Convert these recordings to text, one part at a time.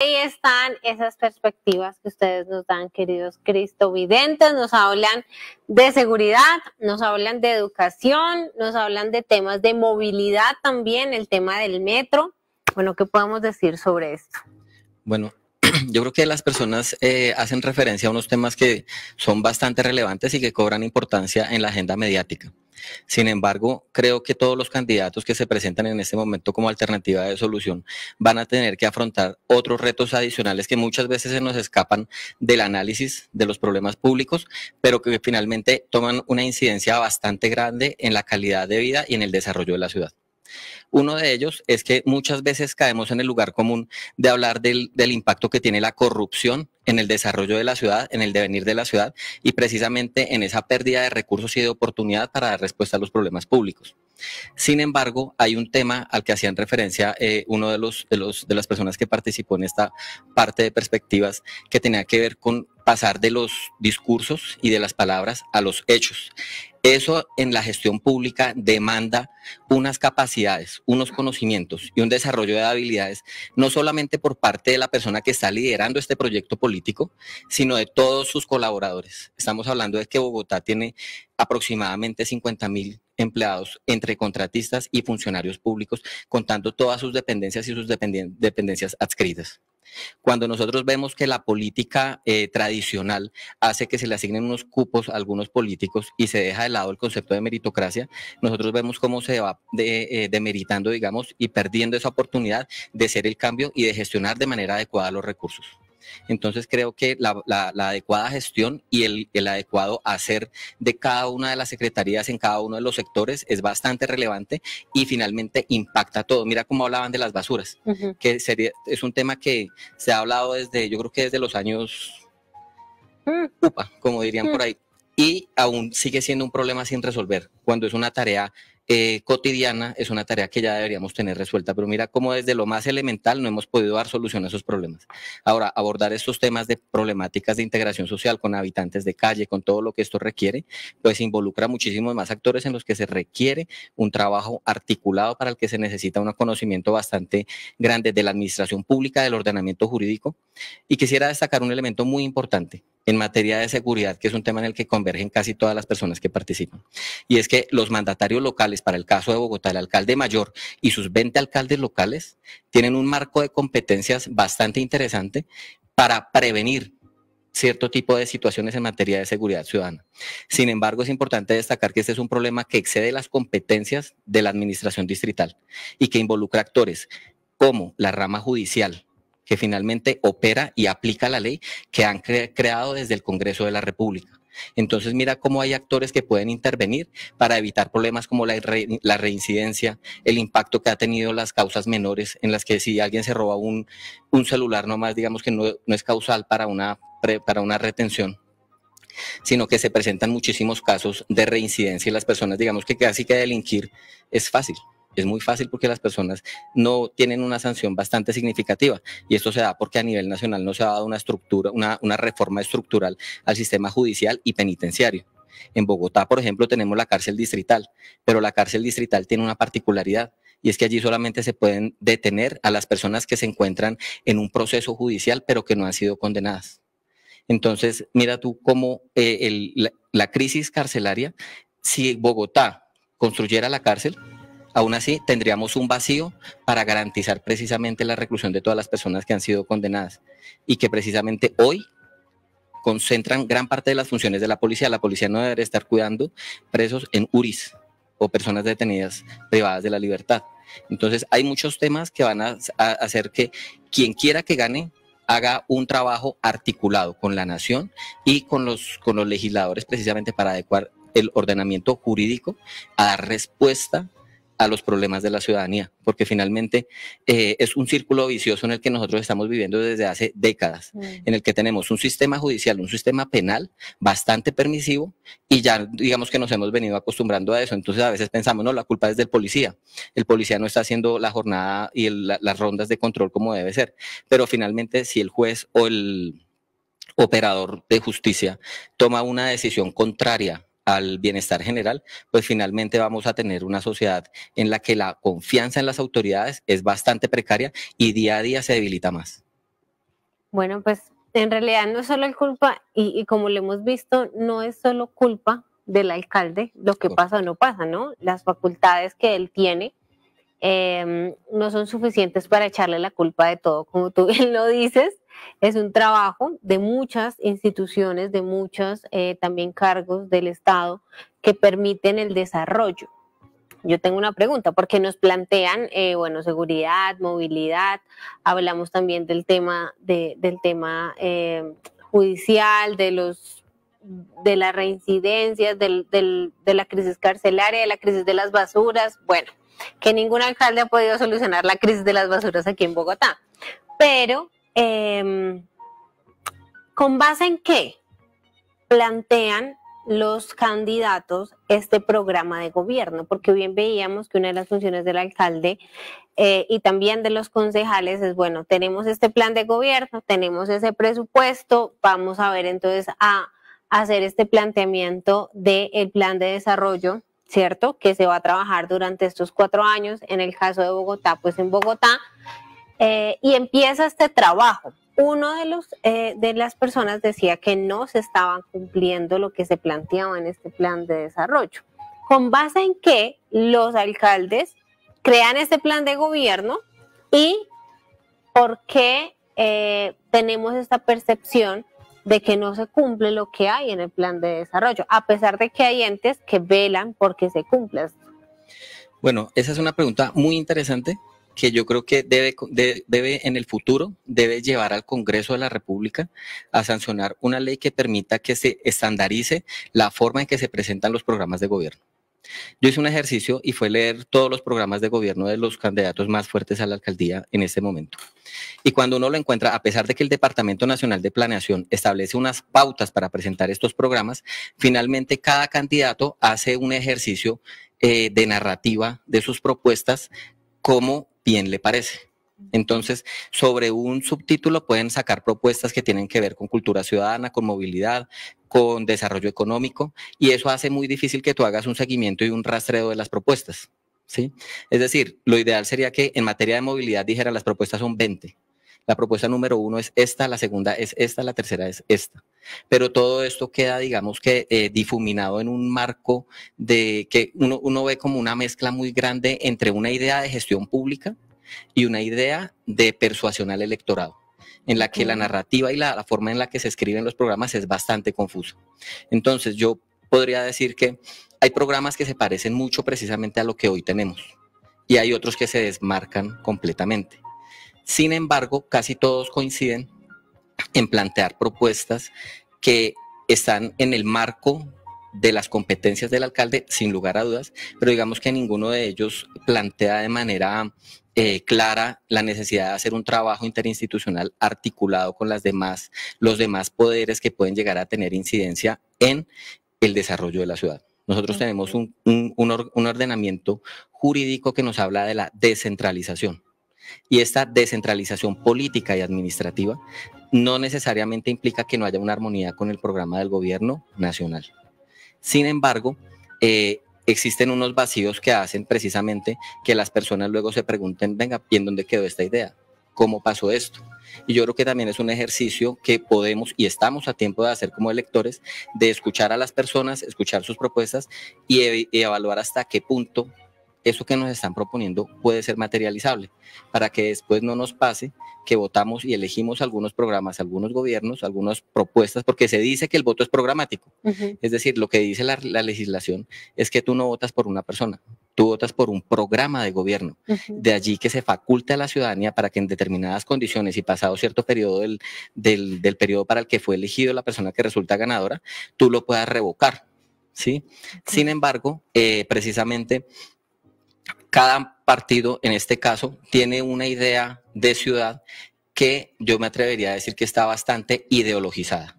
Ahí están esas perspectivas que ustedes nos dan, queridos cristovidentes. Nos hablan de seguridad, nos hablan de educación, nos hablan de temas de movilidad también, el tema del metro. Bueno, ¿qué podemos decir sobre esto? Bueno, yo creo que las personas hacen referencia a unos temas que son bastante relevantes y que cobran importancia en la agenda mediática. Sin embargo, creo que todos los candidatos que se presentan en este momento como alternativa de solución van a tener que afrontar otros retos adicionales que muchas veces se nos escapan del análisis de los problemas públicos, pero que finalmente toman una incidencia bastante grande en la calidad de vida y en el desarrollo de la ciudad. Uno de ellos es que muchas veces caemos en el lugar común de hablar del impacto que tiene la corrupción en el desarrollo de la ciudad, en el devenir de la ciudad y precisamente en esa pérdida de recursos y de oportunidad para dar respuesta a los problemas públicos. Sin embargo, hay un tema al que hacían referencia uno de las personas que participó en esta parte de perspectivas que tenía que ver con pasar de los discursos y de las palabras a los hechos. Eso en la gestión pública demanda unas capacidades, unos conocimientos y un desarrollo de habilidades, no solamente por parte de la persona que está liderando este proyecto político, sino de todos sus colaboradores. Estamos hablando de que Bogotá tiene aproximadamente 50.000 empleados entre contratistas y funcionarios públicos, contando todas sus dependencias y sus dependencias adscritas. Cuando nosotros vemos que la política tradicional hace que se le asignen unos cupos a algunos políticos y se deja de lado el concepto de meritocracia, nosotros vemos cómo se va demeritando, digamos, y perdiendo esa oportunidad de ser el cambio y de gestionar de manera adecuada los recursos. Entonces creo que la adecuada gestión y el adecuado hacer de cada una de las secretarías en cada uno de los sectores es bastante relevante y finalmente impacta todo. Mira cómo hablaban de las basuras, que es un tema que se ha hablado yo creo que desde los años UPA, como dirían por ahí, y aún sigue siendo un problema sin resolver, cuando es una tarea cotidiana, es una tarea que ya deberíamos tener resuelta, pero mira cómo desde lo más elemental no hemos podido dar solución a esos problemas. Ahora, abordar estos temas de problemáticas de integración social con habitantes de calle, con todo lo que esto requiere, pues involucra muchísimos más actores en los que se requiere un trabajo articulado para el que se necesita un conocimiento bastante grande de la administración pública, del ordenamiento jurídico, y quisiera destacar un elemento muy importante en materia de seguridad, que es un tema en el que convergen casi todas las personas que participan. Y es que los mandatarios locales, para el caso de Bogotá, el alcalde mayor y sus 20 alcaldes locales, tienen un marco de competencias bastante interesante para prevenir cierto tipo de situaciones en materia de seguridad ciudadana. Sin embargo, es importante destacar que este es un problema que excede las competencias de la administración distrital y que involucra actores como la rama judicial, que finalmente opera y aplica la ley que han creado desde el Congreso de la República. Entonces mira cómo hay actores que pueden intervenir para evitar problemas como la reincidencia, el impacto que ha tenido las causas menores, en las que si alguien se roba un celular nomás, digamos que no es causal para una retención, sino que se presentan muchísimos casos de reincidencia y las personas, digamos que casi que delinquir es fácil. Es muy fácil porque las personas no tienen una sanción bastante significativa y esto se da porque a nivel nacional no se ha dado una reforma estructural al sistema judicial y penitenciario. En Bogotá, por ejemplo, tenemos la cárcel distrital, pero la cárcel distrital tiene una particularidad y es que allí solamente se pueden detener a las personas que se encuentran en un proceso judicial pero que no han sido condenadas. Entonces, mira tú cómo la crisis carcelaria, si Bogotá construyera la cárcel, aún así tendríamos un vacío para garantizar precisamente la reclusión de todas las personas que han sido condenadas y que precisamente hoy concentran gran parte de las funciones de la policía. La policía no debería estar cuidando presos en URIs o personas detenidas privadas de la libertad. Entonces hay muchos temas que van a hacer que quien quiera que gane haga un trabajo articulado con la nación y con los legisladores precisamente para adecuar el ordenamiento jurídico a dar respuesta a los problemas de la ciudadanía, porque finalmente es un círculo vicioso en el que nosotros estamos viviendo desde hace décadas, en el que tenemos un sistema judicial, un sistema penal bastante permisivo y ya digamos que nos hemos venido acostumbrando a eso, entonces a veces pensamos, no, la culpa es del policía, el policía no está haciendo la jornada y las rondas de control como debe ser, pero finalmente si el juez o el operador de justicia toma una decisión contraria al bienestar general, pues finalmente vamos a tener una sociedad en la que la confianza en las autoridades es bastante precaria y día a día se debilita más. Bueno, pues en realidad no es solo el culpa, y como lo hemos visto, no es solo culpa del alcalde lo que pasa o no pasa, ¿no? Las facultades que él tiene no son suficientes para echarle la culpa de todo. Como tú bien lo dices, es un trabajo de muchas instituciones, de muchos también cargos del Estado que permiten el desarrollo. Yo tengo una pregunta, porque nos plantean, bueno, seguridad, movilidad, hablamos también del tema, del tema judicial, de las reincidencias, de la crisis carcelaria, de la crisis de las basuras, bueno, que ningún alcalde ha podido solucionar la crisis de las basuras aquí en Bogotá. Pero, ¿con base en qué plantean los candidatos este programa de gobierno? Porque bien veíamos que una de las funciones del alcalde y también de los concejales es, bueno, tenemos este plan de gobierno, tenemos ese presupuesto, vamos a ver entonces a hacer este planteamiento del plan de desarrollo, ¿cierto? Que se va a trabajar durante estos 4 años, en el caso de Bogotá, pues en Bogotá, y empieza este trabajo. Uno de las personas decía que no se estaban cumpliendo lo que se planteaba en este plan de desarrollo. ¿Con base en qué los alcaldes crean este plan de gobierno y por qué tenemos esta percepción de que no se cumple lo que hay en el plan de desarrollo, a pesar de que hay entes que velan por que se cumpla? Bueno, esa es una pregunta muy interesante que yo creo que debe en el futuro, debe llevar al Congreso de la República a sancionar una ley que permita que se estandarice la forma en que se presentan los programas de gobierno. Yo hice un ejercicio y fue leer todos los programas de gobierno de los candidatos más fuertes a la alcaldía en este momento. Y cuando uno lo encuentra, a pesar de que el Departamento Nacional de Planeación establece unas pautas para presentar estos programas, finalmente cada candidato hace un ejercicio de narrativa de sus propuestas como bien le parece. Entonces, sobre un subtítulo pueden sacar propuestas que tienen que ver con cultura ciudadana, con movilidad, con desarrollo económico, y eso hace muy difícil que tú hagas un seguimiento y un rastreo de las propuestas, ¿sí? Es decir, lo ideal sería que en materia de movilidad dijera las propuestas son 20. La propuesta número 1 es esta, la segunda es esta, la tercera es esta. Pero todo esto queda, digamos que, difuminado en un marco de que uno ve como una mezcla muy grande entre una idea de gestión pública y una idea de persuasión al electorado, en la que la narrativa y la forma en la que se escriben los programas es bastante confusa. Entonces, yo podría decir que hay programas que se parecen mucho precisamente a lo que hoy tenemos y hay otros que se desmarcan completamente. Sin embargo, casi todos coinciden en plantear propuestas que están en el marco de las competencias del alcalde, sin lugar a dudas, pero digamos que ninguno de ellos plantea de manera clara la necesidad de hacer un trabajo interinstitucional articulado con los demás poderes que pueden llegar a tener incidencia en el desarrollo de la ciudad. Nosotros tenemos un ordenamiento jurídico que nos habla de la descentralización. Y esta descentralización política y administrativa no necesariamente implica que no haya una armonía con el programa del gobierno nacional. Sin embargo, existen unos vacíos que hacen precisamente que las personas luego se pregunten, venga, ¿y en dónde quedó esta idea? ¿Cómo pasó esto? Y yo creo que también es un ejercicio que podemos y estamos a tiempo de hacer como electores, de escuchar a las personas, escuchar sus propuestas y evaluar hasta qué punto eso que nos están proponiendo puede ser materializable, para que después no nos pase que votamos y elegimos algunos programas, algunos gobiernos, algunas propuestas, porque se dice que el voto es programático. Es decir, lo que dice la legislación es que tú no votas por una persona, tú votas por un programa de gobierno. De allí que se faculte a la ciudadanía para que en determinadas condiciones y pasado cierto periodo del periodo para el que fue elegido la persona que resulta ganadora, tú lo puedas revocar, ¿sí? Sin embargo, precisamente cada partido, en este caso, tiene una idea de ciudad que yo me atrevería a decir que está bastante ideologizada,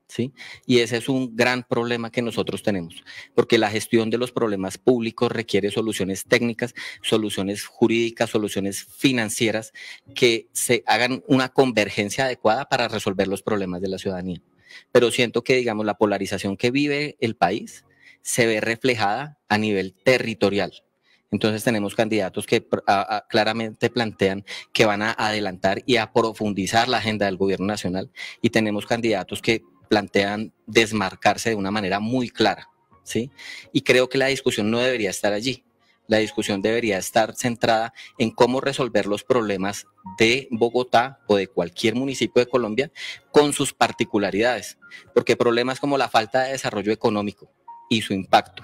¿sí? Y ese es un gran problema que nosotros tenemos, porque la gestión de los problemas públicos requiere soluciones técnicas, soluciones jurídicas, soluciones financieras, que se hagan una convergencia adecuada para resolver los problemas de la ciudadanía. Pero siento que, digamos, la polarización que vive el país se ve reflejada a nivel territorial. Entonces tenemos candidatos que claramente plantean que van a adelantar y a profundizar la agenda del gobierno nacional, y tenemos candidatos que plantean desmarcarse de una manera muy clara, ¿sí? Y creo que la discusión no debería estar allí. La discusión debería estar centrada en cómo resolver los problemas de Bogotá o de cualquier municipio de Colombia con sus particularidades, porque problemas como la falta de desarrollo económico y su impacto,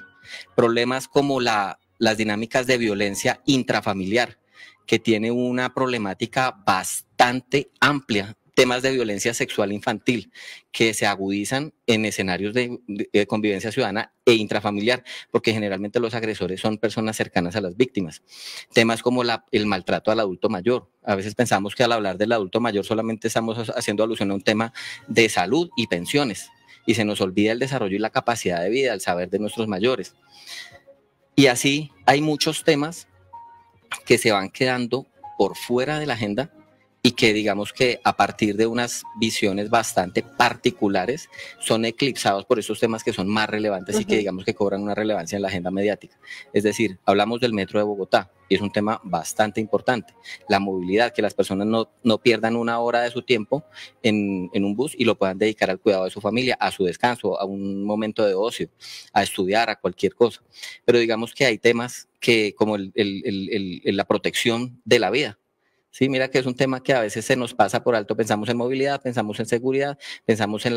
problemas como las dinámicas de violencia intrafamiliar, que tiene una problemática bastante amplia, temas de violencia sexual infantil que se agudizan en escenarios de convivencia ciudadana e intrafamiliar, porque generalmente los agresores son personas cercanas a las víctimas. Temas como el maltrato al adulto mayor. A veces pensamos que al hablar del adulto mayor solamente estamos haciendo alusión a un tema de salud y pensiones, y se nos olvida el desarrollo y la capacidad de vida, el saber de nuestros mayores. Y así hay muchos temas que se van quedando por fuera de la agenda y que digamos que a partir de unas visiones bastante particulares son eclipsados por esos temas que son más relevantes y que digamos que cobran una relevancia en la agenda mediática. Es decir, hablamos del metro de Bogotá y es un tema bastante importante. La movilidad, que las personas no pierdan una hora de su tiempo en un bus y lo puedan dedicar al cuidado de su familia, a su descanso, a un momento de ocio, a estudiar, a cualquier cosa. Pero digamos que hay temas que como la protección de la vida. Sí, mira que es un tema que a veces se nos pasa por alto. Pensamos en movilidad, pensamos en seguridad, pensamos en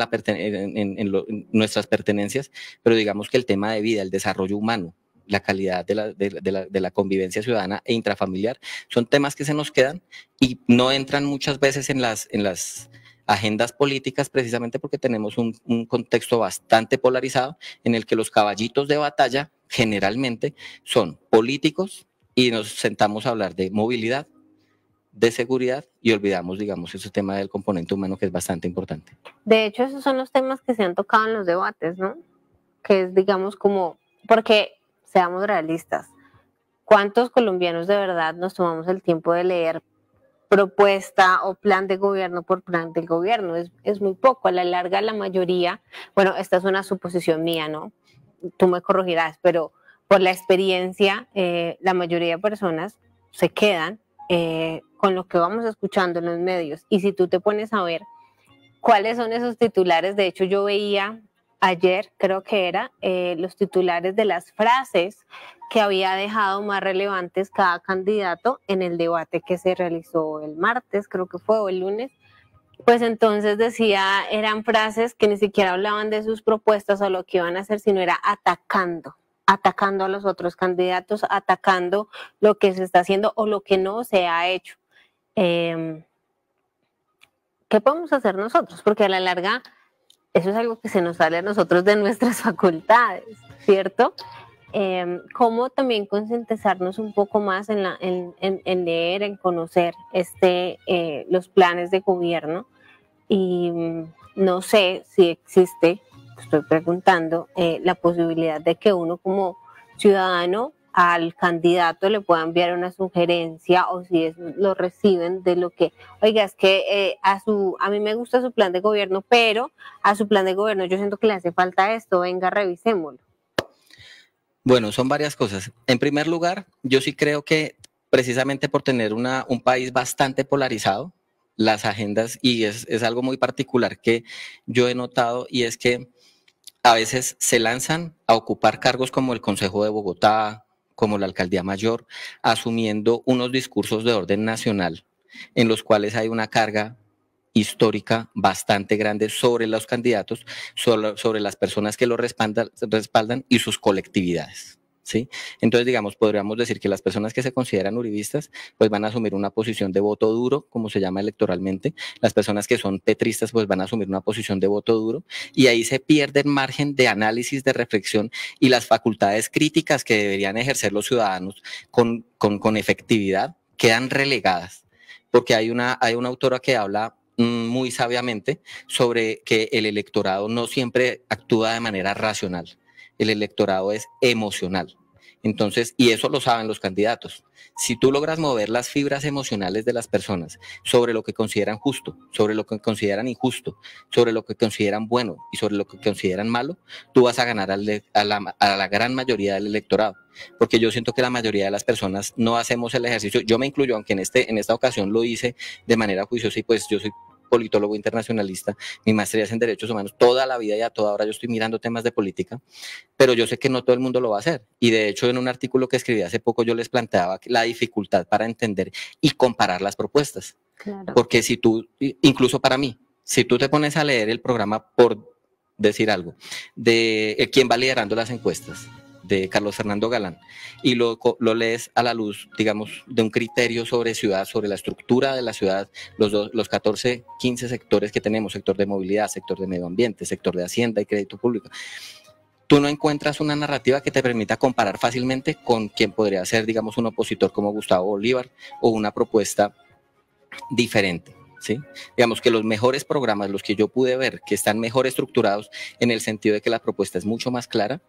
nuestras pertenencias, pero digamos que el tema de vida, el desarrollo humano, la calidad de la convivencia ciudadana e intrafamiliar son temas que se nos quedan y no entran muchas veces en las agendas políticas, precisamente porque tenemos un contexto bastante polarizado en el que los caballitos de batalla generalmente son políticos y nos sentamos a hablar de movilidad, de seguridad y olvidamos, digamos, ese tema del componente humano que es bastante importante. De hecho, esos son los temas que se han tocado en los debates, ¿no? Que es, digamos, como, porque seamos realistas, ¿cuántos colombianos de verdad nos tomamos el tiempo de leer propuesta o plan de gobierno por plan del gobierno? Es muy poco. A la larga, la mayoría, bueno, esta es una suposición mía, ¿no? Tú me corregirás, pero por la experiencia, la mayoría de personas se quedan con lo que vamos escuchando en los medios. Y si tú te pones a ver cuáles son esos titulares, de hecho yo veía ayer, creo que era, los titulares de las frases que había dejado más relevantes cada candidato en el debate que se realizó el martes, creo que fue, o el lunes. Pues entonces decía, eran frases que ni siquiera hablaban de sus propuestas o lo que iban a hacer, sino era atacando a los otros candidatos, atacando lo que se está haciendo o lo que no se ha hecho. ¿Qué podemos hacer nosotros? Porque a la larga eso es algo que se nos sale a nosotros de nuestras facultades, ¿cierto? Cómo también concientizarnos un poco más en leer, en conocer los planes de gobierno. Y no sé si existe, estoy preguntando, la posibilidad de que uno como ciudadano al candidato le pueda enviar una sugerencia, o si lo reciben de lo que, oiga, es que a mí me gusta su plan de gobierno, pero a su plan de gobierno yo siento que le hace falta esto, venga, revisémoslo. Bueno, son varias cosas. En primer lugar, yo sí creo que precisamente por tener un país bastante polarizado, las agendas, y es algo muy particular que yo he notado, y es que a veces se lanzan a ocupar cargos como el Consejo de Bogotá, como la Alcaldía Mayor, asumiendo unos discursos de orden nacional en los cuales hay una carga histórica bastante grande sobre los candidatos, sobre las personas que lo respaldan y sus colectividades. ¿Sí? Entonces, digamos, podríamos decir que las personas que se consideran uribistas, pues van a asumir una posición de voto duro, como se llama electoralmente. Las personas que son petristas, pues van a asumir una posición de voto duro, y ahí se pierde el margen de análisis, de reflexión y las facultades críticas que deberían ejercer los ciudadanos con efectividad quedan relegadas, porque hay una autora que habla muy sabiamente sobre que el electorado no siempre actúa de manera racional. El electorado es emocional. Entonces, y eso lo saben los candidatos. Si tú logras mover las fibras emocionales de las personas sobre lo que consideran justo, sobre lo que consideran injusto, sobre lo que consideran bueno y sobre lo que consideran malo, tú vas a ganar a la gran mayoría del electorado. Porque yo siento que la mayoría de las personas no hacemos el ejercicio, yo me incluyo, aunque en esta ocasión lo hice de manera juiciosa y pues yo soy politólogo internacionalista, mi maestría es en derechos humanos, toda la vida y a toda hora yo estoy mirando temas de política, pero yo sé que no todo el mundo lo va a hacer. Y de hecho, en un artículo que escribí hace poco, yo les planteaba la dificultad para entender y comparar las propuestas. Claro. Porque si tú, incluso para mí, si tú te pones a leer el programa, por decir algo, de quién va liderando las encuestas, de Carlos Fernando Galán, y lo lees a la luz, digamos, de un criterio sobre ciudad, sobre la estructura de la ciudad, los 14, 15 sectores que tenemos, sector de movilidad, sector de medio ambiente, sector de hacienda y crédito público, tú no encuentras una narrativa que te permita comparar fácilmente con quien podría ser, digamos, un opositor como Gustavo Bolívar o una propuesta diferente. ¿Sí? Digamos que los mejores programas, los que yo pude ver, que están mejor estructurados en el sentido de que la propuesta es mucho más clara,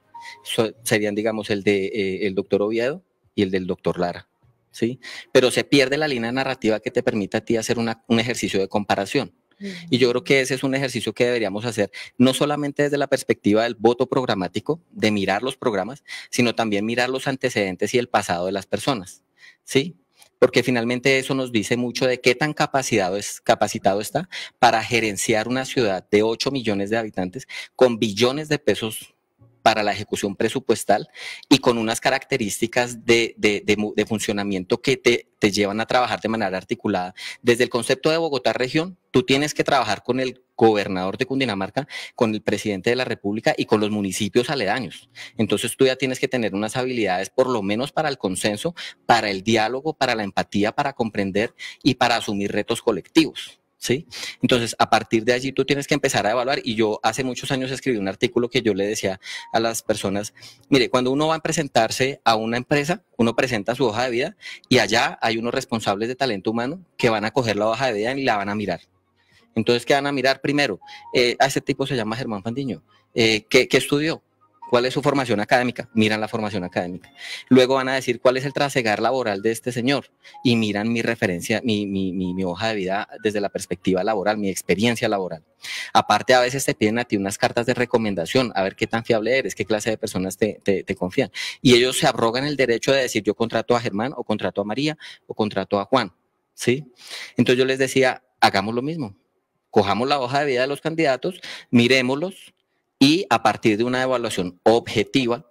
serían, digamos, el de el doctor Oviedo y el del doctor Lara, ¿sí? Pero se pierde la línea narrativa que te permite a ti hacer un ejercicio de comparación. Y yo creo que ese es un ejercicio que deberíamos hacer, no solamente desde la perspectiva del voto programático, de mirar los programas, sino también mirar los antecedentes y el pasado de las personas, ¿sí? Porque finalmente eso nos dice mucho de qué tan capacitado está para gerenciar una ciudad de 8 millones de habitantes con billones de pesos para la ejecución presupuestal y con unas características de funcionamiento que te llevan a trabajar de manera articulada. Desde el concepto de Bogotá región, tú tienes que trabajar con el gobernador de Cundinamarca, con el presidente de la República y con los municipios aledaños. Entonces tú ya tienes que tener unas habilidades por lo menos para el consenso, para el diálogo, para la empatía, para comprender y para asumir retos colectivos. ¿Sí? Entonces, a partir de allí tú tienes que empezar a evaluar, y yo hace muchos años escribí un artículo que yo le decía a las personas, mire, cuando uno va a presentarse a una empresa, uno presenta su hoja de vida y allá hay unos responsables de talento humano que van a coger la hoja de vida y la van a mirar. Entonces, ¿qué van a mirar primero? A ese tipo se llama Germán Fandiño. ¿Qué estudió? ¿Cuál es su formación académica? Miran la formación académica. Luego van a decir cuál es el trasegar laboral de este señor y miran mi referencia, mi hoja de vida desde la perspectiva laboral, mi experiencia laboral. Aparte, a veces te piden a ti unas cartas de recomendación, a ver qué tan fiable eres, qué clase de personas te confían. Y ellos se abrogan el derecho de decir yo contrato a Germán o contrato a María o contrato a Juan, ¿sí? Entonces yo les decía, hagamos lo mismo. Cojamos la hoja de vida de los candidatos, miremoslos, y a partir de una evaluación objetiva,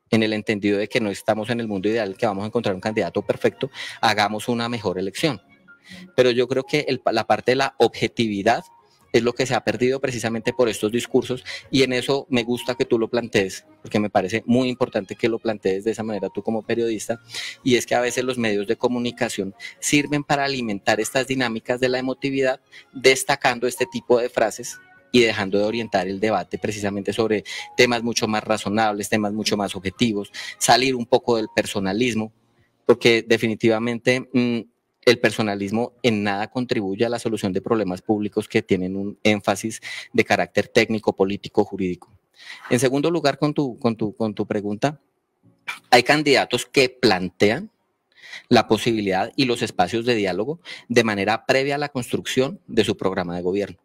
en el entendido de que no estamos en el mundo ideal, que vamos a encontrar un candidato perfecto, hagamos una mejor elección. Pero yo creo que la parte de la objetividad es lo que se ha perdido precisamente por estos discursos, y en eso me gusta que tú lo plantees, porque me parece muy importante que lo plantees de esa manera tú como periodista, y es que a veces los medios de comunicación sirven para alimentar estas dinámicas de la emotividad, destacando este tipo de frases y dejando de orientar el debate precisamente sobre temas mucho más razonables, temas mucho más objetivos, salir un poco del personalismo, porque definitivamente el personalismo en nada contribuye a la solución de problemas públicos que tienen un énfasis de carácter técnico, político, jurídico. En segundo lugar, con tu pregunta, hay candidatos que plantean la posibilidad y los espacios de diálogo de manera previa a la construcción de su programa de gobierno.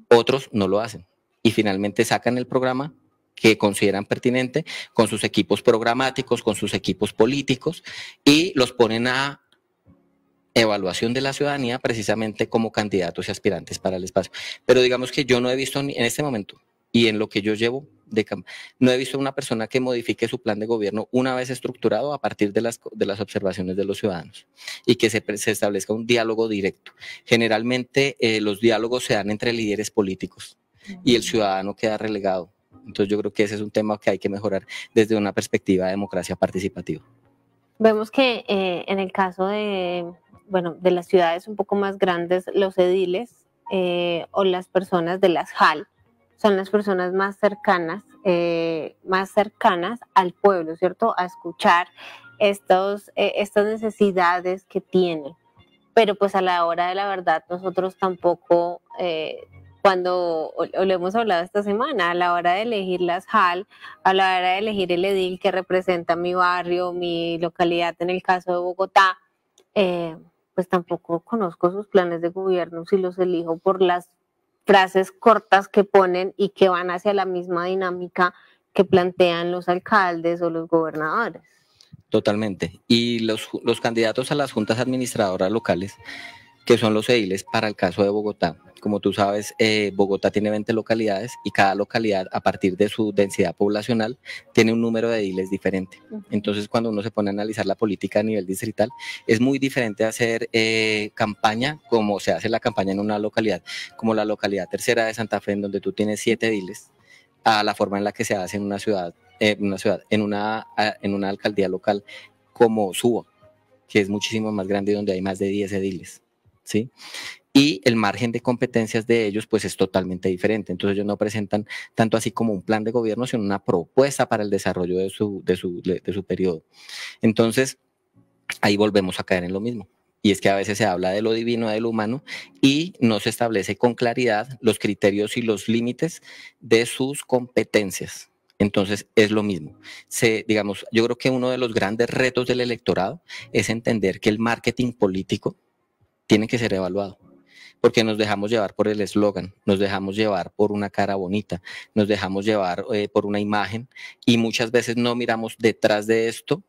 Otros no lo hacen y finalmente sacan el programa que consideran pertinente con sus equipos programáticos, con sus equipos políticos, y los ponen a evaluación de la ciudadanía precisamente como candidatos y aspirantes para el espacio. Pero digamos que yo no he visto en este momento, y en lo que yo llevo no he visto una persona que modifique su plan de gobierno una vez estructurado a partir de las observaciones de los ciudadanos, y que se establezca un diálogo directo. Generalmente los diálogos se dan entre líderes políticos y el ciudadano queda relegado. Entonces yo creo que ese es un tema que hay que mejorar desde una perspectiva de democracia participativa. Vemos que en el caso de las ciudades un poco más grandes, los ediles o las personas de las JAL son las personas más cercanas al pueblo, ¿cierto? A escuchar estas necesidades que tienen. Pero pues a la hora de la verdad nosotros tampoco cuando, o lo hemos hablado esta semana, a la hora de elegir las JAL, a la hora de elegir el edil que representa mi barrio, mi localidad, en el caso de Bogotá, pues tampoco conozco sus planes de gobierno si los elijo por las frases cortas que ponen y que van hacia la misma dinámica que plantean los alcaldes o los gobernadores. Totalmente. Y los candidatos a las juntas administradoras locales, que son los ediles para el caso de Bogotá. Como tú sabes, Bogotá tiene 20 localidades y cada localidad, a partir de su densidad poblacional, tiene un número de ediles diferente. Entonces, cuando uno se pone a analizar la política a nivel distrital, es muy diferente hacer campaña como se hace la campaña en una localidad, como la localidad tercera de Santa Fe, en donde tú tienes 7 ediles, a la forma en la que se hace en una ciudad, en una alcaldía local como Suba, que es muchísimo más grande y donde hay más de 10 ediles, ¿sí? Y el margen de competencias de ellos pues es totalmente diferente. Entonces ellos no presentan tanto así como un plan de gobierno, sino una propuesta para el desarrollo de su periodo. Entonces ahí volvemos a caer en lo mismo. Y es que a veces se habla de lo divino, de lo humano, y no se establece con claridad los criterios y los límites de sus competencias. Entonces es lo mismo. Digamos, yo creo que uno de los grandes retos del electorado es entender que el marketing político tiene que ser evaluado, porque nos dejamos llevar por el eslogan, nos dejamos llevar por una cara bonita, nos dejamos llevar por una imagen, y muchas veces no miramos detrás de esto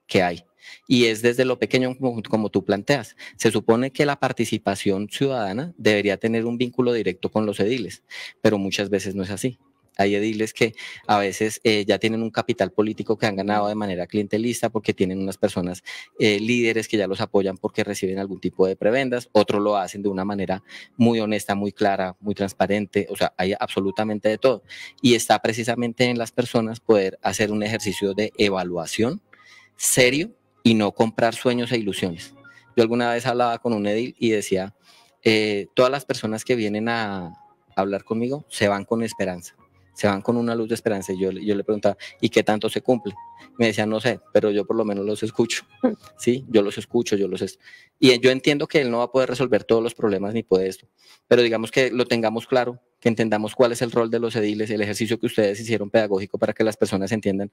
que hay. Y es desde lo pequeño como tú planteas. Se supone que la participación ciudadana debería tener un vínculo directo con los ediles, pero muchas veces no es así. Hay ediles que a veces ya tienen un capital político que han ganado de manera clientelista porque tienen unas personas líderes que ya los apoyan porque reciben algún tipo de prebendas, otros lo hacen de una manera muy honesta, muy clara, muy transparente, o sea, hay absolutamente de todo. Y está precisamente en las personas poder hacer un ejercicio de evaluación serio y no comprar sueños e ilusiones. Yo alguna vez hablaba con un edil y decía, todas las personas que vienen a hablar conmigo se van con esperanza, se van con una luz de esperanza. Y yo le preguntaba, ¿y qué tanto se cumple? Me decía, no sé, pero yo por lo menos los escucho, ¿sí? Yo los escucho, y yo entiendo que él no va a poder resolver todos los problemas ni puede esto, pero digamos que lo tengamos claro, que entendamos cuál es el rol de los ediles, el ejercicio que ustedes hicieron pedagógico para que las personas entiendan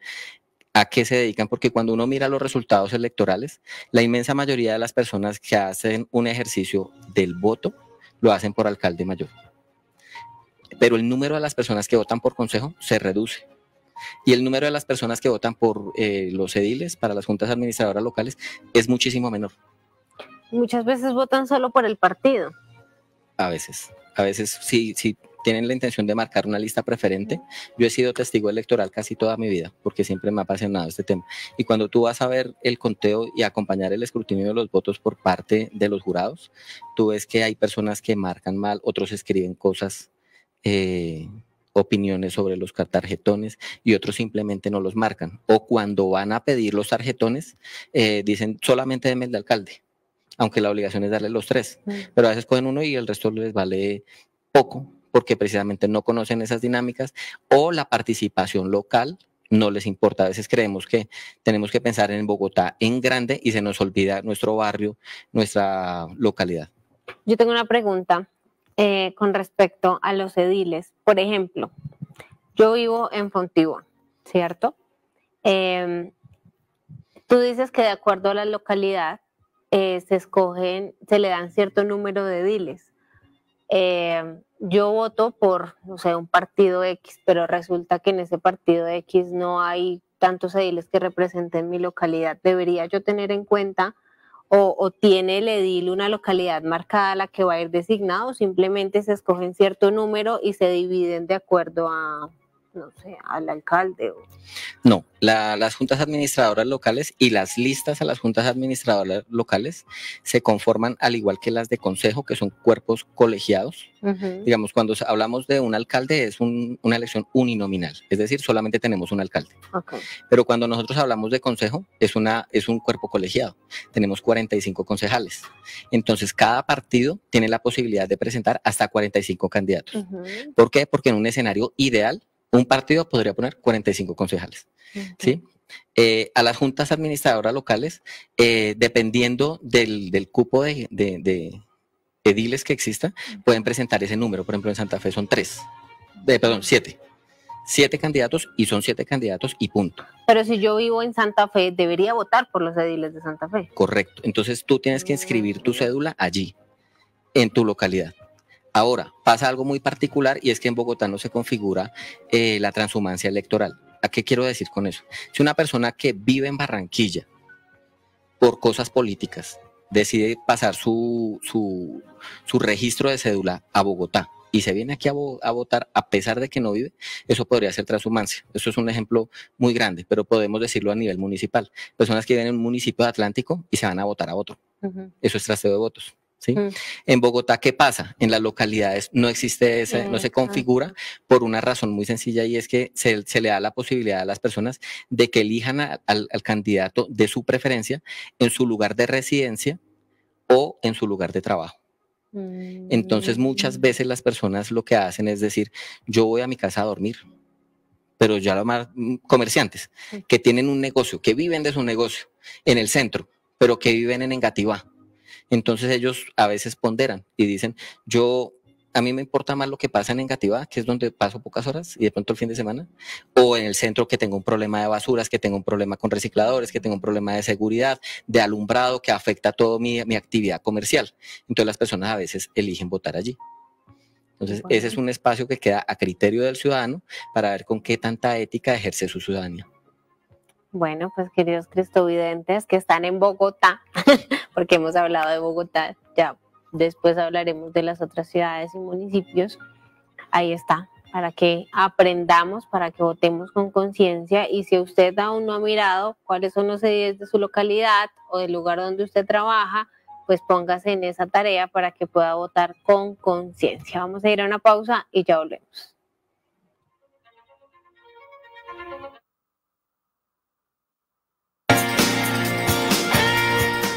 a qué se dedican, porque cuando uno mira los resultados electorales, la inmensa mayoría de las personas que hacen un ejercicio del voto lo hacen por alcalde mayor. Pero el número de las personas que votan por consejo se reduce. Y el número de las personas que votan por los ediles para las juntas administradoras locales es muchísimo menor. Muchas veces votan solo por el partido. A veces sí tienen la intención de marcar una lista preferente. Yo he sido testigo electoral casi toda mi vida, porque siempre me ha apasionado este tema. Y cuando tú vas a ver el conteo y acompañar el escrutinio de los votos por parte de los jurados, tú ves que hay personas que marcan mal, otros escriben cosas, opiniones sobre los tarjetones, y otros simplemente no los marcan. O cuando van a pedir los tarjetones, dicen solamente deme el de alcalde, aunque la obligación es darle los 3, pero a veces cogen uno y el resto les vale poco, porque precisamente no conocen esas dinámicas, o la participación local no les importa. A veces creemos que tenemos que pensar en Bogotá en grande y se nos olvida nuestro barrio, nuestra localidad. Yo tengo una pregunta con respecto a los ediles. Por ejemplo, yo vivo en Fontibón, ¿cierto? Tú dices que de acuerdo a la localidad se le dan cierto número de ediles. Yo voto por, no sé, un partido X, pero resulta que en ese partido X no hay tantos ediles que representen mi localidad. ¿Debería yo tener en cuenta o tiene el edil una localidad marcada a la que va a ir designado, o simplemente se escogen cierto número y se dividen de acuerdo a, no sé, al alcalde? No, las juntas administradoras locales y las listas a las juntas administradoras locales se conforman al igual que las de consejo, que son cuerpos colegiados. Digamos, cuando hablamos de un alcalde es una elección uninominal, es decir, solamente tenemos un alcalde. Pero cuando nosotros hablamos de consejo es un cuerpo colegiado, tenemos 45 concejales. Entonces cada partido tiene la posibilidad de presentar hasta 45 candidatos. ¿Por qué? Porque en un escenario ideal un partido podría poner 45 concejales, ¿sí? A las juntas administradoras locales, dependiendo del cupo de ediles que exista pueden presentar ese número. Por ejemplo, en Santa Fe son 7. 7 candidatos y son 7 candidatos y punto. Pero si yo vivo en Santa Fe, debería votar por los ediles de Santa Fe. Correcto. Entonces tú tienes que inscribir tu cédula allí, en tu localidad. Ahora, pasa algo muy particular y es que en Bogotá no se configura la transhumancia electoral. ¿A qué quiero decir con eso? Si una persona que vive en Barranquilla por cosas políticas decide pasar su registro de cédula a Bogotá y se viene aquí a votar a pesar de que no vive, eso podría ser transhumancia. Eso es un ejemplo muy grande, pero podemos decirlo a nivel municipal. Personas que viven en un municipio de Atlántico y se van a votar a otro. Eso es trasteo de votos. ¿Sí? En Bogotá, ¿qué pasa? En las localidades no existe ese, no se configura por una razón muy sencilla, y es que se le da la posibilidad a las personas de que elijan al candidato de su preferencia en su lugar de residencia o en su lugar de trabajo. Entonces muchas veces las personas lo que hacen es decir, yo voy a mi casa a dormir, pero ya los más comerciantes que tienen un negocio, que viven de su negocio en el centro, pero que viven en Engativá. Entonces ellos a veces ponderan y dicen, a mí me importa más lo que pasa en Engativá, que es donde paso pocas horas y de pronto el fin de semana, o en el centro, que tengo un problema de basuras, que tengo un problema con recicladores, que tengo un problema de seguridad, de alumbrado, que afecta toda mi actividad comercial. Entonces las personas a veces eligen votar allí. Entonces ese es un espacio que queda a criterio del ciudadano para ver con qué tanta ética ejerce su ciudadanía. Bueno, pues queridos cristovidentes que están en Bogotá, porque hemos hablado de Bogotá, ya después hablaremos de las otras ciudades y municipios. Ahí está, para que aprendamos, para que votemos con conciencia, y si usted aún no ha mirado cuáles son los ediles de su localidad o del lugar donde usted trabaja, pues póngase en esa tarea para que pueda votar con conciencia. Vamos a ir a una pausa y ya volvemos.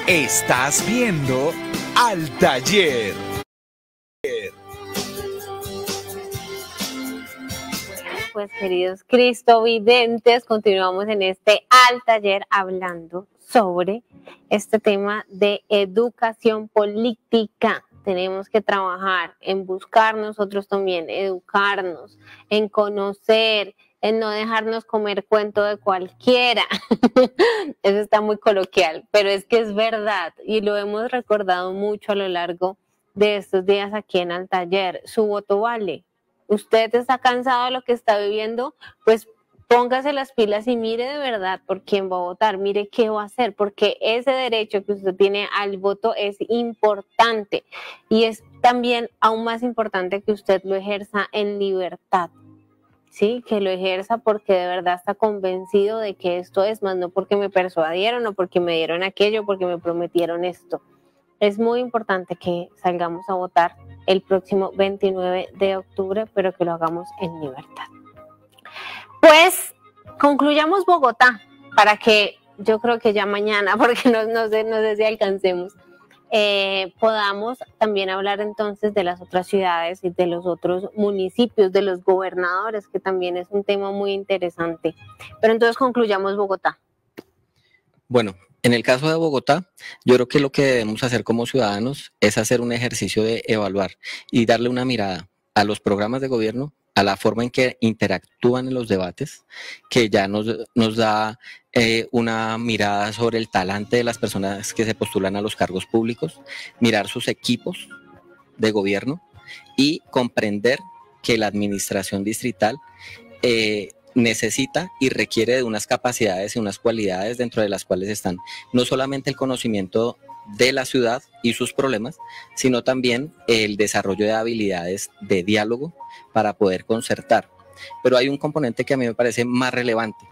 Estás viendo Al Taller. Pues queridos cristovidentes, continuamos en este Al Taller hablando sobre este tema de educación política. Tenemos que trabajar en buscar nosotros también, educarnos, en conocer, en no dejarnos comer cuento de cualquiera. Eso está muy coloquial, pero es que es verdad y lo hemos recordado mucho a lo largo de estos días aquí en Al Taller. Su voto vale. Usted está cansado de lo que está viviendo, pues póngase las pilas y mire de verdad por quién va a votar, mire qué va a hacer, porque ese derecho que usted tiene al voto es importante y es también aún más importante que usted lo ejerza en libertad. Sí, que lo ejerza porque de verdad está convencido de que esto es, más no porque me persuadieron o porque me dieron aquello, porque me prometieron esto. Es muy importante que salgamos a votar el próximo 29 de octubre, pero que lo hagamos en libertad. Pues concluyamos Bogotá, para que yo creo que ya mañana, porque no sé si alcancemos, podamos también hablar entonces de las otras ciudades y de los otros municipios, de los gobernadores, que también es un tema muy interesante. Pero entonces concluyamos Bogotá. Bueno, en el caso de Bogotá, yo creo que lo que debemos hacer como ciudadanos es hacer un ejercicio de evaluar y darle una mirada a los programas de gobierno, a la forma en que interactúan en los debates, que ya nos da una mirada sobre el talante de las personas que se postulan a los cargos públicos, mirar sus equipos de gobierno y comprender que la administración distrital necesita y requiere de unas capacidades y unas cualidades dentro de las cuales están no solamente el conocimiento de la ciudad y sus problemas, sino también el desarrollo de habilidades de diálogo para poder concertar. Pero hay un componente que a mí me parece más relevante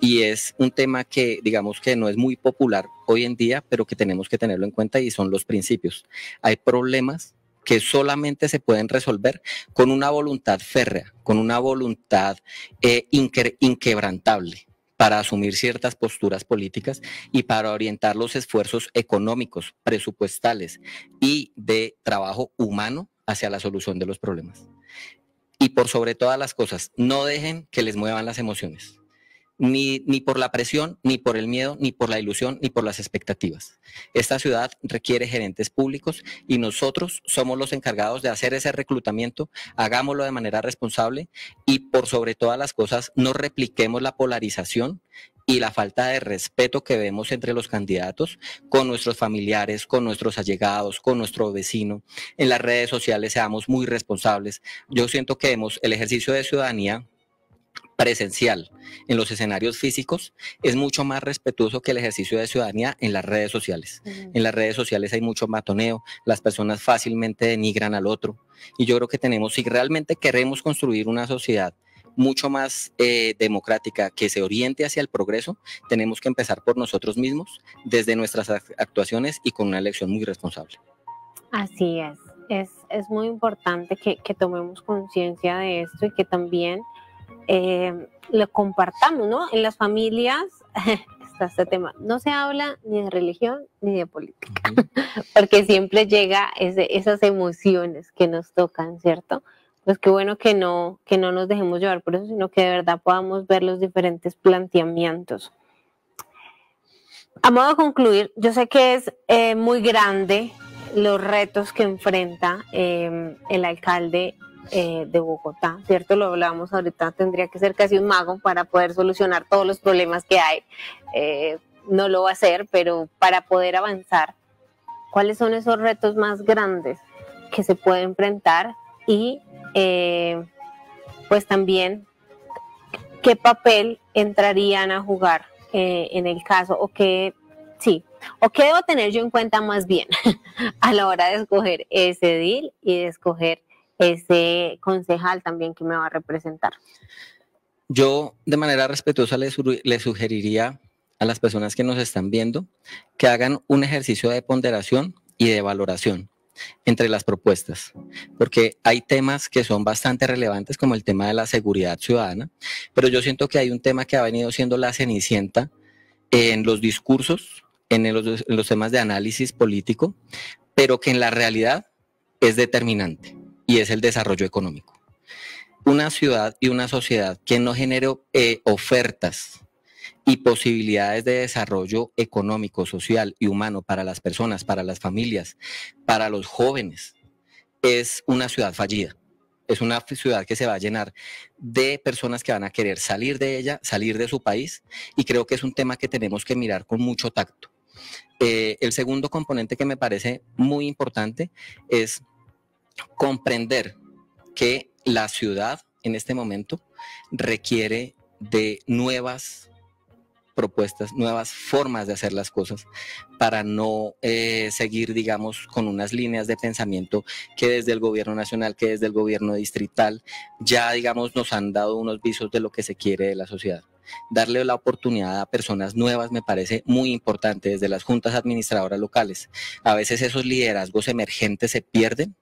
y es un tema que digamos que no es muy popular hoy en día, pero que tenemos que tenerlo en cuenta, y son los principios. Hay problemas que solamente se pueden resolver con una voluntad férrea, con una voluntad inquebrantable para asumir ciertas posturas políticas y para orientar los esfuerzos económicos, presupuestales y de trabajo humano hacia la solución de los problemas. Y por sobre todas las cosas, no dejen que les muevan las emociones. ni por la presión, ni por el miedo, ni por la ilusión, ni por las expectativas. Esta ciudad requiere gerentes públicos y nosotros somos los encargados de hacer ese reclutamiento. Hagámoslo de manera responsable y por sobre todas las cosas no repliquemos la polarización y la falta de respeto que vemos entre los candidatos con nuestros familiares, con nuestros allegados, con nuestro vecino. En las redes sociales seamos muy responsables. Yo siento que el ejercicio de ciudadanía presencial en los escenarios físicos es mucho más respetuoso que el ejercicio de ciudadanía en las redes sociales. En las redes sociales hay mucho matoneo, las personas fácilmente denigran al otro y yo creo que si realmente queremos construir una sociedad mucho más democrática que se oriente hacia el progreso, tenemos que empezar por nosotros mismos, desde nuestras actuaciones y con una elección muy responsable. Así es muy importante que tomemos conciencia de esto y que también lo compartamos, ¿no? En las familias está este tema, no se habla ni de religión ni de política, porque siempre llega esas emociones que nos tocan, ¿cierto? Pues qué bueno que no nos dejemos llevar por eso, sino que de verdad podamos ver los diferentes planteamientos. A modo de concluir, yo sé que es muy grande los retos que enfrenta el alcalde de Bogotá, ¿cierto? Lo hablábamos ahorita, tendría que ser casi un mago para poder solucionar todos los problemas que hay. No lo va a hacer, pero para poder avanzar, ¿cuáles son esos retos más grandes que se puede enfrentar? Y pues también, ¿qué papel entrarían a jugar en el caso? ¿O qué debo tener yo en cuenta más bien a la hora de escoger ese edil y de escoger ese concejal también que me va a representar? Yo de manera respetuosa le sugeriría a las personas que nos están viendo que hagan un ejercicio de ponderación y de valoración entre las propuestas, porque hay temas que son bastante relevantes como el tema de la seguridad ciudadana, pero yo siento que hay un tema que ha venido siendo la cenicienta en los discursos, en los temas de análisis político, pero que en la realidad es determinante. Y es el desarrollo económico. Una ciudad y una sociedad que no genere ofertas y posibilidades de desarrollo económico, social y humano para las personas, para las familias, para los jóvenes, es una ciudad fallida. Es una ciudad que se va a llenar de personas que van a querer salir de ella, salir de su país, y creo que es un tema que tenemos que mirar con mucho tacto. El segundo componente que me parece muy importante es comprender que la ciudad en este momento requiere de nuevas propuestas, nuevas formas de hacer las cosas para no seguir, digamos, con unas líneas de pensamiento que desde el gobierno nacional, que desde el gobierno distrital, ya, digamos, nos han dado unos visos de lo que se quiere de la sociedad. Darle la oportunidad a personas nuevas me parece muy importante, desde las juntas administradoras locales. A veces esos liderazgos emergentes se pierden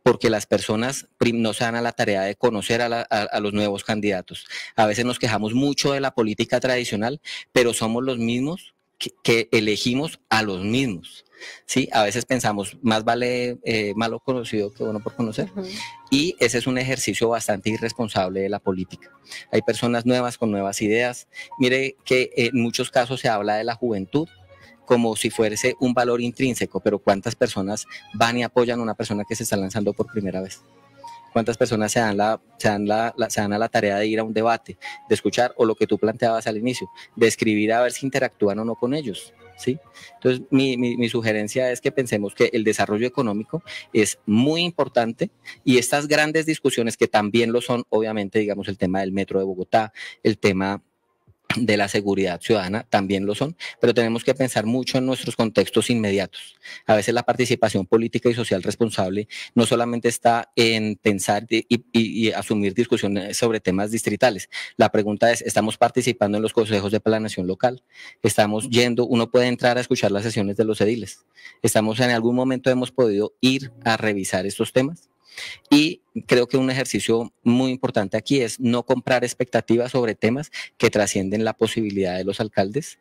porque las personas no se dan a la tarea de conocer a los nuevos candidatos. A veces nos quejamos mucho de la política tradicional, pero somos los mismos que elegimos a los mismos. ¿Sí? A veces pensamos, más vale malo conocido que bueno por conocer. Y ese es un ejercicio bastante irresponsable de la política. Hay personas nuevas con nuevas ideas. Mire que en muchos casos se habla de la juventud como si fuese un valor intrínseco, pero ¿cuántas personas van y apoyan a una persona que se está lanzando por primera vez? ¿Cuántas personas se dan a la tarea de ir a un debate, de escuchar, o lo que tú planteabas al inicio, de escribir a ver si interactúan o no con ellos? ¿Sí? Entonces, mi sugerencia es que pensemos que el desarrollo económico es muy importante y estas grandes discusiones que también lo son, obviamente, digamos, el tema del metro de Bogotá, el tema de la seguridad ciudadana también lo son, pero tenemos que pensar mucho en nuestros contextos inmediatos. A veces la participación política y social responsable no solamente está en pensar y asumir discusiones sobre temas distritales. La pregunta es, ¿estamos participando en los consejos de planeación local? ¿Estamos yendo? Uno puede entrar a escuchar las sesiones de los ediles. ¿Estamos en algún momento hemos podido ir a revisar estos temas? Y creo que un ejercicio muy importante aquí es no comprar expectativas sobre temas que trascienden la posibilidad de los alcaldes.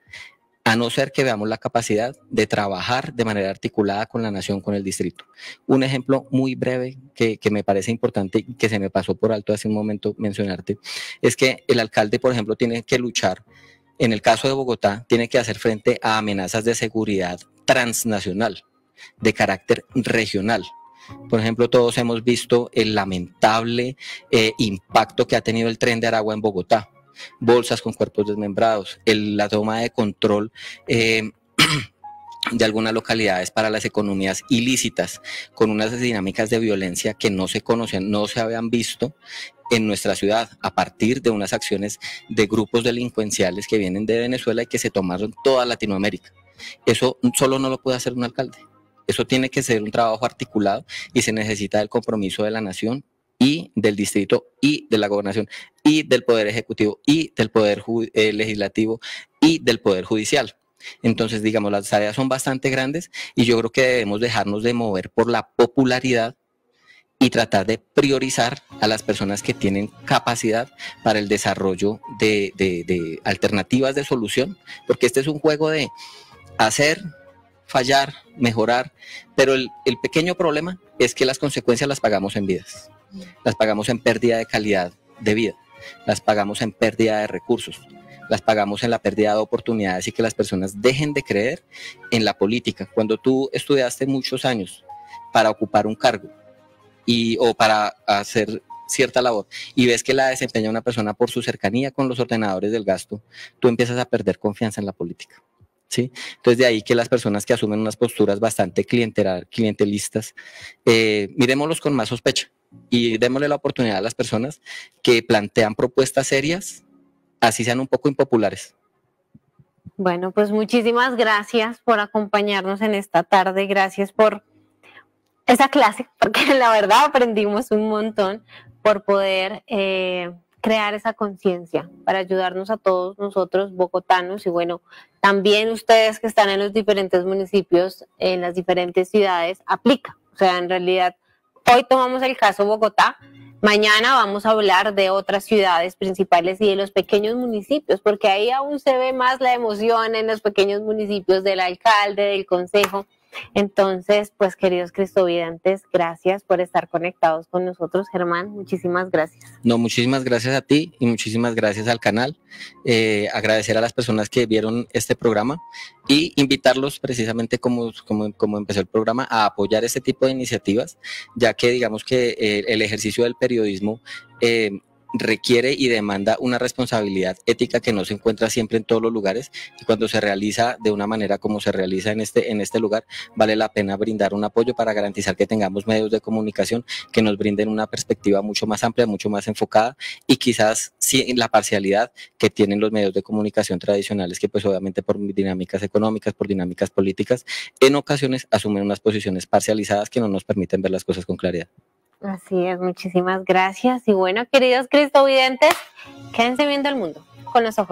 a no ser que veamos la capacidad de trabajar de manera articulada con la nación, con el distrito. Un ejemplo muy breve que me parece importante y que se me pasó por alto hace un momento mencionarte, es que el alcalde, por ejemplo, tiene que luchar, en el caso de Bogotá, tiene que hacer frente a amenazas de seguridad transnacional, de carácter regional. Por ejemplo, todos hemos visto el lamentable impacto que ha tenido el Tren de Aragua en Bogotá. Bolsas con cuerpos desmembrados, la toma de control de algunas localidades para las economías ilícitas, con unas dinámicas de violencia que no se conocían, no se habían visto en nuestra ciudad, a partir de unas acciones de grupos delincuenciales que vienen de Venezuela y que se tomaron toda Latinoamérica. Eso solo no lo puede hacer un alcalde. Eso tiene que ser un trabajo articulado y se necesita el compromiso de la nación y del distrito y de la gobernación y del poder ejecutivo y del poder legislativo y del poder judicial. Entonces, digamos, las tareas son bastante grandes y yo creo que debemos dejarnos de mover por la popularidad y tratar de priorizar a las personas que tienen capacidad para el desarrollo de alternativas de solución, porque este es un juego de hacer, fallar, mejorar, pero el pequeño problema es que las consecuencias las pagamos en vidas. Las pagamos en pérdida de calidad de vida, las pagamos en pérdida de recursos, las pagamos en la pérdida de oportunidades y que las personas dejen de creer en la política. Cuando tú estudiaste muchos años para ocupar un cargo o para hacer cierta labor y ves que la desempeña una persona por su cercanía con los ordenadores del gasto, tú empiezas a perder confianza en la política. ¿Sí? Entonces de ahí que las personas que asumen unas posturas bastante clientelistas, miremoslos con más sospecha y démosle la oportunidad a las personas que plantean propuestas serias, así sean un poco impopulares. Bueno, pues muchísimas gracias por acompañarnos en esta tarde, gracias por esa clase, porque la verdad aprendimos un montón por poder crear esa conciencia para ayudarnos a todos nosotros bogotanos y bueno, también ustedes que están en los diferentes municipios, en las diferentes ciudades, aplica. O sea, en realidad, hoy tomamos el caso Bogotá, mañana vamos a hablar de otras ciudades principales y de los pequeños municipios, porque ahí aún se ve más la emoción en los pequeños municipios del alcalde, del consejo. Entonces, pues queridos cristovidentes, gracias por estar conectados con nosotros. Germán, muchísimas gracias. No, muchísimas gracias a ti y muchísimas gracias al canal. Agradecer a las personas que vieron este programa y invitarlos precisamente como empezó el programa a apoyar este tipo de iniciativas, ya que digamos que el ejercicio del periodismo requiere y demanda una responsabilidad ética que no se encuentra siempre en todos los lugares y cuando se realiza de una manera como se realiza en este lugar, vale la pena brindar un apoyo para garantizar que tengamos medios de comunicación que nos brinden una perspectiva mucho más amplia, mucho más enfocada y quizás sin la parcialidad que tienen los medios de comunicación tradicionales que pues obviamente por dinámicas económicas, por dinámicas políticas, en ocasiones asumen unas posiciones parcializadas que no nos permiten ver las cosas con claridad. Así es, muchísimas gracias. Y bueno, queridos cristovidentes, quédense viendo el mundo con los ojos